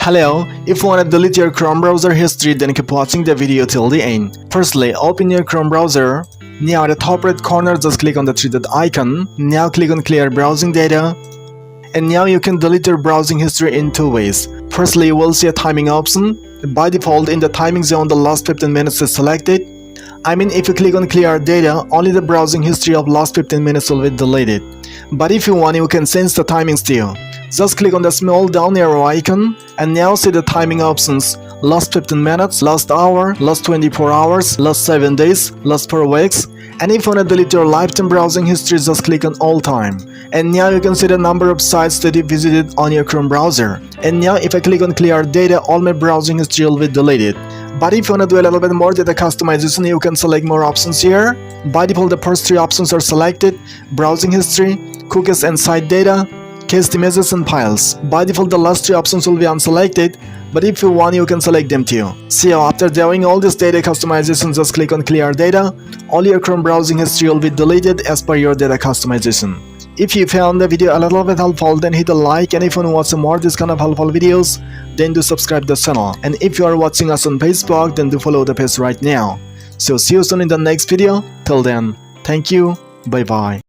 Hello, if you want to delete your Chrome browser history, then keep watching the video till the end. Firstly, open your Chrome browser. Now at the top right corner, just click on the three-dot icon. Now click on clear browsing data. And now you can delete your browsing history in two ways. Firstly, you will see a timing option. By default, in the timing zone, the last 15 minutes is selected. If you click on clear data, only the browsing history of last 15 minutes will be deleted. But if you want, you can change the timings too. Just click on the small down arrow icon and now see the timing options: last 15 minutes, last hour, last 24 hours, last 7 days, last 4 weeks. And if you want to delete your lifetime browsing history, just click on all time. And now you can see the number of sites that you visited on your Chrome browser. And now if I click on clear data, all my browsing history will be deleted. But if you want to do a little bit more data customization, you can select more options here. By default, the first three options are selected: browsing history, cookies and site data, cached images and files. By default, the last three options will be unselected, but if you want, you can select them too. So after doing all this data customization, just click on clear data. All your Chrome browsing history will be deleted as per your data customization. If you found the video a little bit helpful, then hit a like, and if you want to watch some more this kind of helpful videos, then do subscribe to the channel. And if you are watching us on Facebook, then do follow the page right now. So see you soon in the next video. Till then, thank you, bye bye.